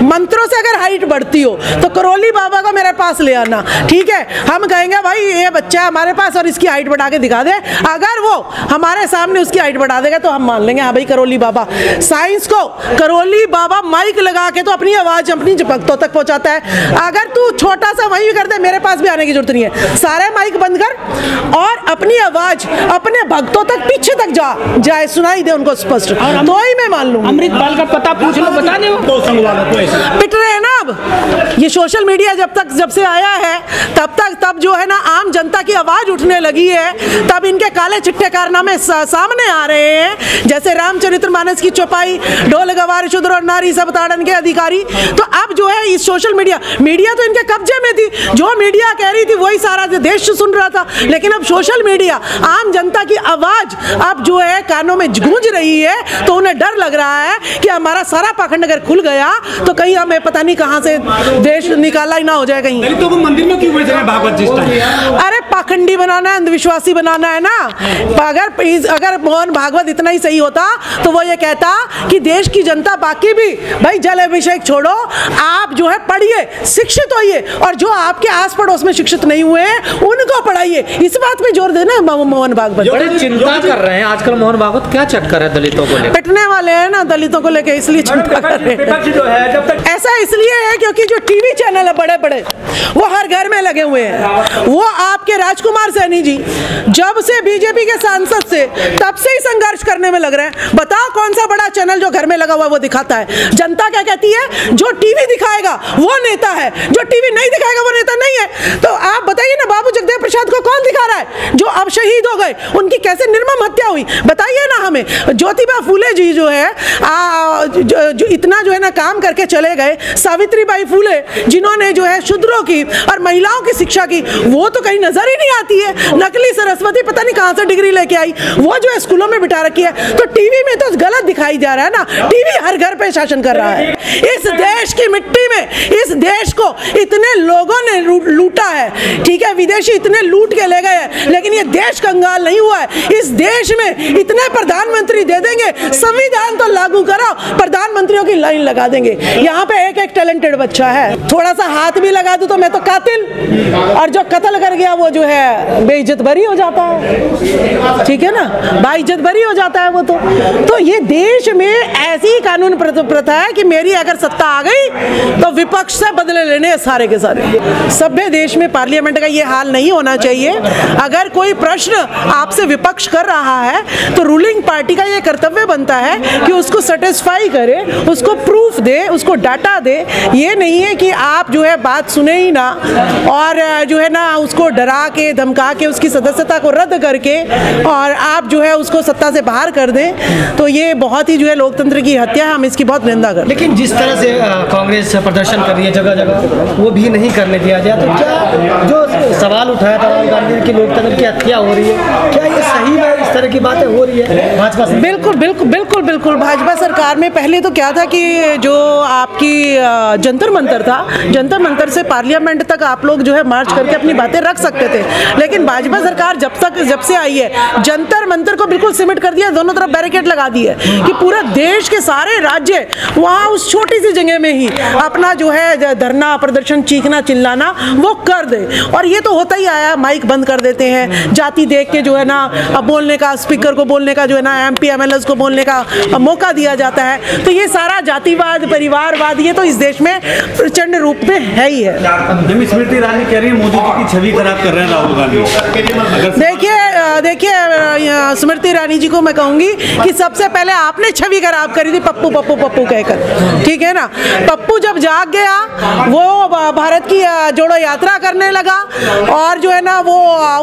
मंत्रों से अगर हाइट बढ़ती हो तो करौली बाबा को मेरे पास ले आना, ठीक है। हम कहेंगे भाई ये बच्चा है हमारे पास और इसकी हाइट बढ़ा के दिखा दे, अगर वो हमारे सामने उसकी हाइट बढ़ा देगा तो हम मान लेंगे हाँ भाई करौली बाबा। साइंस को करौली बाबा माइक लगा के तो अपनी आवाज अपनी भक्तों तक पहुंचाता है। अगर तू छोटा सा वहीं कर दे, मेरे पास भी आने की जरूरत नहीं है, सारे माइक बंद कर और अपनी आवाज अपने भक्तों तक पीछे तक जाए, सुनाई दे उनको स्पष्ट, तो ही मैं मान लूंगा। अमृतपाल का पता पूछ लो, बता दे। पिट रहे हैं ना अब ये सोशल मीडिया जब से आया है तब जो है ना आम जनता की आवाज उठने लगी है, तब इनके काले चिट्टे कारनामे सामने आ रहे हैं, जैसे रामचरितमानस की चौपाई, ढोल गवार शूद्र और नारी सब ताड़न के अधिकारी। तो अब जो है इस सोशल मीडिया तो इनके कब्जे में थी, जो मीडिया कह रही थी वही सारा देश सुन रहा था, लेकिन अब सोशल मीडिया आम जनता की आवाज अब जो है कानों में गूंज रही है, तो उन्हें डर लग रहा है कि हमारा सारा पाखंड अगर खुल गया तो कहीं हमें पता नहीं कहां से देश निकाला ही ना हो जाए कहीं। तो वो मंदिर में क्यों बैठे हैं भागवत जी? अरे पाखंडी बनाना है, अंधविश्वासी बनाना है ना। अगर मोहन भागवत इतना ही सही होता तो वो ये कहता कि देश की जनता बाकी भी भाई जल अभिषेक छोड़ो, आप जो है पढ़िए, शिक्षित होइए, और जो आपके आस पड़ोस में शिक्षित नहीं हुए उनको पढ़ाइए, इस बात पे जोर देना मोहन भागवत। बड़े चिंता कर रहे हैं आजकल मोहन भागवत, क्या चक्कर है दलितों को लेकर? पिटने वाले हैं ना दलितों को लेकर, इसलिए चिंता कर रहे हैं। ऐसा इसलिए है क्योंकि जो टीवी चैनल है बड़े बड़े वो हर घर में लगे हुए हैं। वो आपके राजकुमार सैनी जी जब से बीजेपी के सांसद से तब से ही संघर्ष करने में लग रहे हैं। बताओ कौन सा बड़ा चैनल जो घर में लगा हुआ है वो दिखाता है? जनता क्या कहती है? जो टीवी दिखाएगा वो नेता है, जो टीवी नहीं दिखाएगा वो नेता नहीं है। तो आप बताइए ना, बाबू जगदेव प्रसाद को कौन दिखा रहा है जो अब शहीद हो गए? उनकी कैसे निर्मम हत्या हुई बताइए ना हमें। ज्योतिबा फूले जी जो है जो इतना जो है ना काम करके चले गए, सावित्रीबाई फूले जिन्होंने जो है शूद्रों की और महिलाओं की शिक्षा की, वो तो कहीं नजर ही नहीं आती है। नकली सरस्वती पता नहीं कहां से डिग्री लेके आई, वो जो है स्कूलों में बिठा रखी है। तो टीवी में तो गलत दिखाई जा रहा है ना, टीवी हर घर पे शासन कर रहा है। इस देश की मिट्टी में इस देश को इतने लोगों ने लूटा है, ठीक है, विदेशी इतने लूट के ले गए हैं, लेकिन ये देश कंगाल नहीं हुआ है। इस देश में इतने प्रधानमंत्री दे देंगे, संविधान तो लागू करो, प्रधानमंत्रियों की लाइन लगा देंगे। यहाँ पे एक टैलेंटेड बच्चा है, थोड़ा सा हाथ भी लगा दूं तो मैं तो कातिल, और जो कत्ल कर गया वो जो है बेइज्जत बरी हो जाता है, ठीक है ना, बाइज्जत बरी हो जाता है वो तो ये देश में ऐसी कानून प्रथा है कि मेरी अगर सत्ता आ गई तो विपक्ष से बदले लेने सारे के सारे। सभ्य देश में पार्लियामेंट का ये हाल नहीं होना चाहिए। अगर कोई प्रश्न आपसे विपक्ष कर रहा है तो रूलिंग पार्टी का ये कर्तव्य बनता है कि उसको सेटिस्फाई करे, उसको प्रूफ दे, उसको डाटा दे। ये नहीं है कि आप जो है बात सुने ही ना और जो है ना उसको डरा के धमका के उसकी सदस्यता को रद्द करके और आप जो है उसको सत्ता से बाहर कर दें। तो ये बहुत ही जो है लोकतंत्र की हत्या है, हम इसकी बहुत निंदा करते हैं। लेकिन जिस तरह से कांग्रेस प्रदर्शन कर रही है जगह जगह, वो भी नहीं करने दिया जाए, तो क्या जो सवाल उठाया था राहुल गांधी की लोकतंत्र की हत्या हो रही है, क्या ये सही है? इस तरह की बातें हो रही है भाजपा से? बिल्कुल बिल्कुल बिल्कुल बिल्कुल। भाजपा सरकार में पहले तो क्या था कि जो आपकी जंतर मंतर था, जंतर मंतर से पार्लियामेंट तक आप लोग जो है मार्च करके अपनी बातें रख सकते थे, लेकिन भाजपा सरकार जब से आई है जंतर मंतर को बिल्कुल सिमट कर दिया, दोनों तरफ बैरिकेड लगा दी है कि पूरा देश के सारे राज्य वहाँ उस छोटी सी जगह में ही अपना जो है धरना प्रदर्शन चीखना चिल्लाना वो कर दे। और ये तो होता ही आया, माइक बंद कर देते हैं, जाति देख के जो है ना बोलने का, स्पीकर को बोलने का जो है ना MP MLAs को बोलने का मौका दिया जाता है। तो ये सारा जातिवाद परिवारवाद ये तो इस देश में प्रचंड रूप में है ही है। स्मृति ईरानी कह रही है मोदी जी की छवि खराब कर रहे हैं राहुल गांधी। देखिए स्मृति ईरानी जी को मैं कहूंगी कि सबसे पहले आपने छवि खराब करी थी पप्पू पप्पू पप्पू कहकर, ठीक है ना। पप्पू जब जाग गया वो भारत की जोड़ो यात्रा करने लगा और जो है ना वो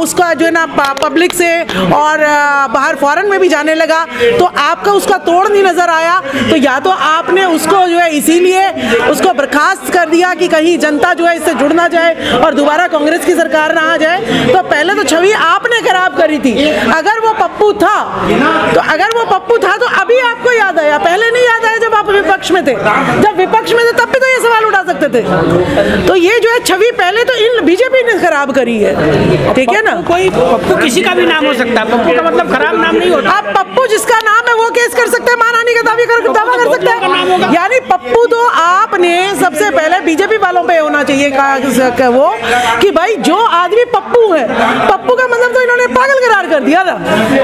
उसका जो है ना पब्लिक से और बाहर फॉरेन में भी जाने लगा, तो आपका उसका तोड़ नहीं नजर आया। तो या तो आपने उसको जो है इसीलिए उसको बर्खास्त कर दिया कि कहीं जनता जो है इससे जुड़ ना जाए और दोबारा कांग्रेस की सरकार ना आ जाए। तो पहले तो छवि आपने खराब करी थी। अगर वो पप्पू था तो अभी आपको याद आया, पहले नहीं याद आया जब आप विपक्ष में थे। जब विपक्ष में थे तब भी तो ये सवाल उठा सकते थे। तो ये जो है छवि पहले तो इन बीजेपी ने खराब करी है, ठीक है ना। कोई पप्पू किसी का भी नाम हो सकता है, पप्पू का मतलब खराब नाम नहीं होता। आप पप्पू जिसका नाम है वो केस कर सकते हैं, मानहानि का दावा कर सकते हैं। यानी पप्पू तो आपने सबसे पहले बीजेपी वालों पे होना चाहिए कहा वो कि भाई जो आदमी पप्पू है, पप्पू का मतलब तो इन्होंने पागल करार कर दिया था।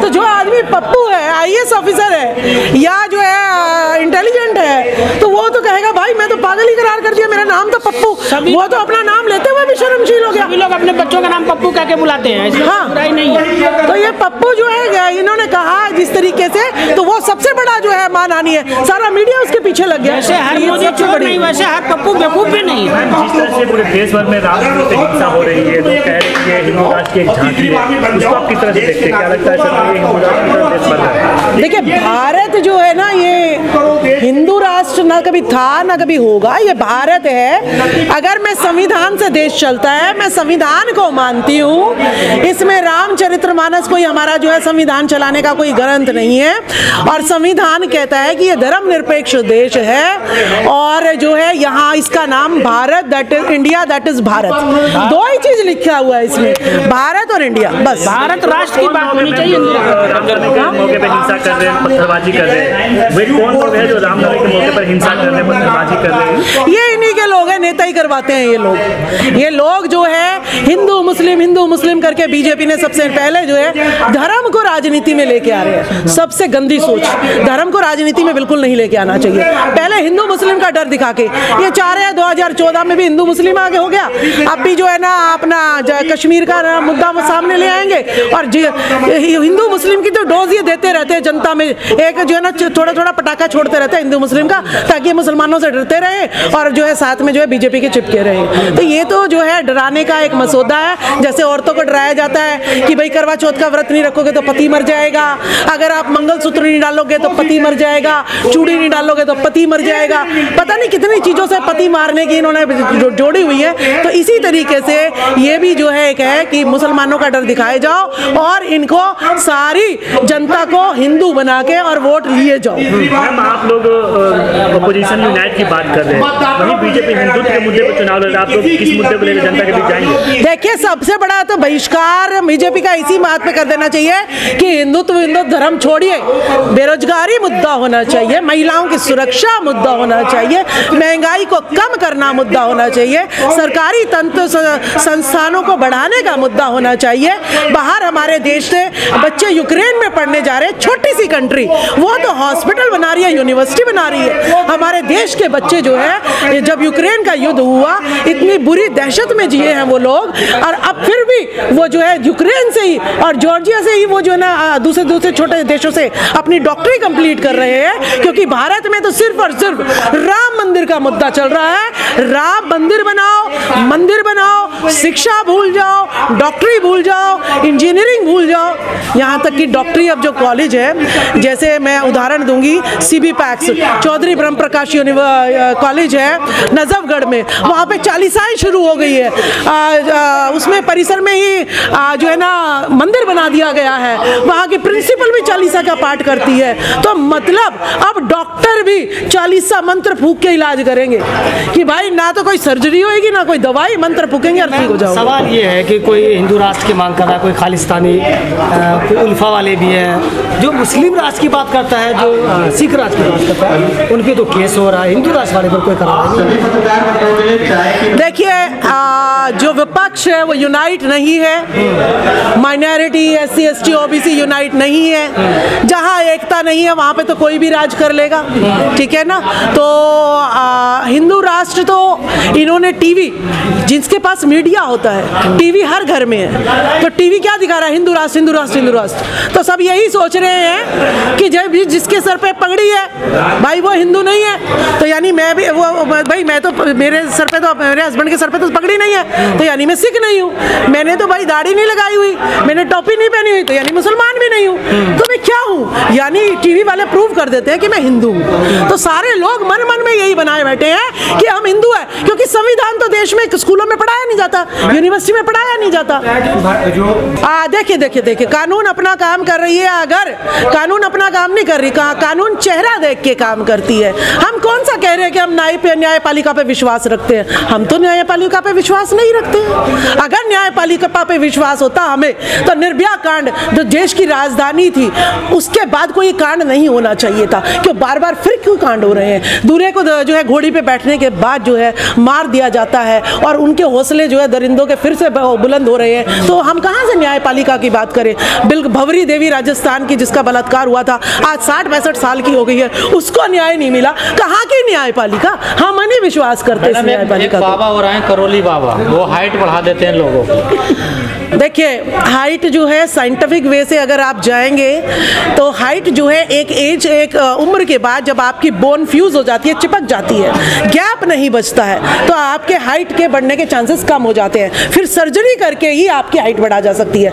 तो जो आदमी पप्पू है, IAS ऑफिसर है या जो है इंटेलिजेंट है, तो वो तो कहेगा भाई मैं तो पागल ही करार कर दिया, मेरा नाम तो पप्पू। वो तो अपना नाम लेते हुए भी शर्मशील हो गया। सभी लोग अपने बच्चों का नाम पप्पू कह के बुलाते हैं, हाँ बुराई नहीं है। तो ये पप्पू जो है इन्होंने कहा जिस तरीके से, तो वो सबसे बड़ा जो है मानहानि है। सारा मीडिया उसके पीछे लग गया। वैसे हर मोदी चोर नहीं, वैसे हर पप्पू बेवकूफ भी नहीं है। जिस तरह से पूरे देश भर में राम विरोधी हिंसा हो रही है, लोग कह रहे हैं कि हिंदू राष्ट्र की एक झांकी है, उसको आप किस तरह से देखते हैं? क्या लगता है सर ये हिंदू राष्ट्र की तरह देश बन रहा है? देखिए भारत जो है ना, ये हिंदू राष्ट्र ना कभी था ना कभी होगा, ये भारत है। अगर मैं संविधान से देश चलता है, मैं संविधान को मानती हूँ, इसमें रामचरितमानस कोई हमारा जो है संविधान चलाने का कोई ग्रंथ नहीं है। और संविधान कहता है कि ये धर्मनिरपेक्ष देश है और जो है यहाँ इसका नाम Bharat, that is India, that is Bharat. दो ही चीज लिखा हुआ है इसमें, भारत और इंडिया, बस। भारत राष्ट्र की बात होनी चाहिए। रामनवमी के मौके पर हिंसा कर रहे हैं, पत्थरबाजी कर रहे हैं, वे कौन लोग हैं जो रामनवमी के मौके पर हिंसा कर रहे हैं, पत्थरबाजी कर रहे हैं? ये इन्हीं के लोग हैं, नेता ही करवाते हैं ये लोग जो है हिंदू मुस्लिम करके बीजेपी ने सबसे पहले जो है धर्म को राजनीति में लेके आ रहे हैं। सबसे गंदी सोच, धर्म को राजनीति में बिल्कुल नहीं लेके आना चाहिए। पहले हिंदू मुस्लिम का डर दिखा के ये चाह रहे हैं 2014 में भी हिंदू मुस्लिम आगे हो गया, अब भी जो है ना अपना कश्मीर का मुद्दा सामने ले आएंगे और हिंदू मुस्लिम की तो डोज ये देते रहते हैं जनता में, एक जो है ना थोड़ा थोड़ा पटाखा छोड़ते रहते हैं हिंदू मुस्लिम का, ताकि मुसलमानों से डरते रहे और जो है साथ में जो है बीजेपी के चिपके रहे। तो ये तो जो है डराने का एक मसौदा है। जैसे औरतों को डराया जाता है कि भाई करवा चौथ का व्रत नहीं रखोगे तो पति मर जाएगा, अगर आप मंगलसूत्र नहीं डालोगे तो पति मर जाएगा, चूड़ी नहीं डालोगे तो पति मर जाएगा, पता नहीं कितनी चीजों से पति मारने की इन्होंने जोड़ी हुई है। तो इसी तरीके से ये भी जो है एक है कि मुसलमानों का डर दिखाए जाओ और इनको सारी जनता को हिंदू बना के और वोट लिए जाओ। मैम आप लोग अपोजिशन यूनाइट की बात कर रहे हैं, वहीं बीजेपी हिंदुत्व के मुद्दे पर चुनाव लड़ रहा है, आप लोग किस मुद्दे को लेकर जनता के बीच जाएंगे? देखिए सबसे बड़ा तो बहिष्कार बीजेपी का इसी बात पे कर देना चाहिए कि हिंदुत्व धर्म छोड़िए, बेरोजगारी मुद्दा होना चाहिए, महिलाओं की सुरक्षा मुद्दा होना चाहिए, महंगाई को कम करना मुद्दा होना चाहिए, सरकारी तंत्र संस्थानों को बढ़ाने का मुद्दा होना चाहिए। बाहर हमारे देश से बच्चे यूक्रेन में पढ़ने जा रहे हैं, छोटी सी कंट्री, वो तो हॉस्पिटल बना रही है, यूनिवर्सिटी बना रही है। हमारे देश के बच्चे जो है जब यूक्रेन का युद्ध हुआ इतनी बुरी दहशत में जिए हैं वो लोग, और अब फिर भी वो जो है यूक्रेन से ही और जॉर्जिया से ही वो जो है ना दूसरे छोटे देशों से अपनी डॉक्टरी कंप्लीट कर रहे हैं, क्योंकि भारत में तो सिर्फ और सिर्फ राम मंदिर का मुद्दा चल रहा है। राम मंदिर बनाओ, शिक्षा भूल जाओ, डॉक्टरी भूल जाओ, इंजीनियरिंग भूल जाओ, यहाँ तक कि डॉक्टरी अब जो कॉलेज है, जैसे मैं उदाहरण दूंगी CB पैक्स चौधरी ब्रह्म प्रकाश कॉलेज है नजफगढ़ में, वहाँ पे चालीसाएं शुरू हो गई है, उसमें परिसर में ही जो है ना मंदिर बना दिया गया है, वहाँ की प्रिंसिपल भी चालीसा का पाठ करती है। तो मतलब अब डॉक्टर भी चालीसा मंत्र फूक के इलाज करेंगे कि भाई ना तो कोई सर्जरी होगी ना कोई दवाई, मंत्र फूकेंगे और ठीक हो जाओगे। सवाल ये है कि कोई हिंदू राष्ट्र की मांग कर रहा है, कोई खालिस्तानी, कोई उल्फा वाले भी हैं, जो मुस्लिम राष्ट्र की बात करता है, जो सिख राष्ट्र की बात करता है, उन पे तो केस हो रहा है, हिंदू राष्ट्र वाले पर कोई कार्रवाई नहीं। देखिए जो विपक्ष है वो यूनाइट नहीं है, minority SC ST OBC unite नहीं है, जहाँ एकता नहीं है वहाँ पे तो कोई भी राज कर लेगा, ठीक है ना। तो हिंदू राष्ट्र तो इन्होंने टीवी, जिसके पास मीडिया होता है, टीवी हर घर में है, तो टीवी क्या दिखा रहा है? हिंदू राष्ट्र, हिंदू राष्ट्र, हिंदू राष्ट्र। तो सब यही सोच रहे हैं कि जब जिसके सर पे पगड़ी है भाई वो हिंदू नहीं है, तो यानी मैं भी वो भाई मैं तो मेरे सर पे तो मेरे हस्बैंड के सर पे तो पगड़ी नहीं है, तो यानी मैं सिख नहीं हूँ, मैंने तो भाई दाढ़ी नहीं लगाई हुई, मैंने टोपी नहीं पहनी हुई, तो यानी मुसलमान भी नहीं हूँ, तो मैं क्या हूँ? यानी टीवी वाले प्रूव कर देते हैं कि मैं हिंदू हूँ। तो सारे लोग मन मन में यही बनाए बैठे हैं कि हम हिंदू हैं, क्योंकि संविधान तो देश में स्कूलों में पढ़ाया नहीं जाता, यूनिवर्सिटी में पढ़ाया नहीं जाता। देखिए देखिए देखिए, कानून अपना काम कर रही है, अगर कानून अपना काम नहीं कर रही, कानून चेहरा देख के काम करती है। हम कौन सा कह रहे हैं कि हम न्यायपालिका पे विश्वास रखते हैं? हम तो न्यायपालिका पे विश्वास नहीं रखते। अगर न्यायपालिका पे विश्वास होता हमें, तो निर्भया कांड जो देश की राजधानी थी, उसके बाद कोई कांड नहीं होना चाहिए था। क्यों बार बार फिर क्यों कांड हो रहे हैं? दूल्हे को जो है घोड़ी पे बैठने के बाद जो है मार दिया जाता है, और उनके हौसले जो है दरिंदों के फिर से बुलंद हो रहे हैं, तो हम कहाँ से न्यायपालिका की बात करें? बिल्कुल भंवरी देवी राजस्थान की, जिसका बलात्कार हुआ था, आज 60-65 साल की हो गई है, उसको न्याय नहीं मिला। कहाँ की न्यायपालिका? हम नहीं विश्वास करते इस न्यायपालिका। बाबा हो रहे हैं करौली बाबा, वो हाइट बढ़ा देते हैं लोगों को। देखिए, हाइट जो है साइंटिफिक वे से अगर आप जाएंगे तो हाइट जो है एक उम्र के बाद जब आपकी बोन फ्यूज हो जाती है, चिपक जाती है, गैप नहीं बचता है, तो आपके हाइट के बढ़ने के चांसेस कम हो जाते हैं। फिर सर्जरी करके ही आपकी हाइट बढ़ा जा सकती है।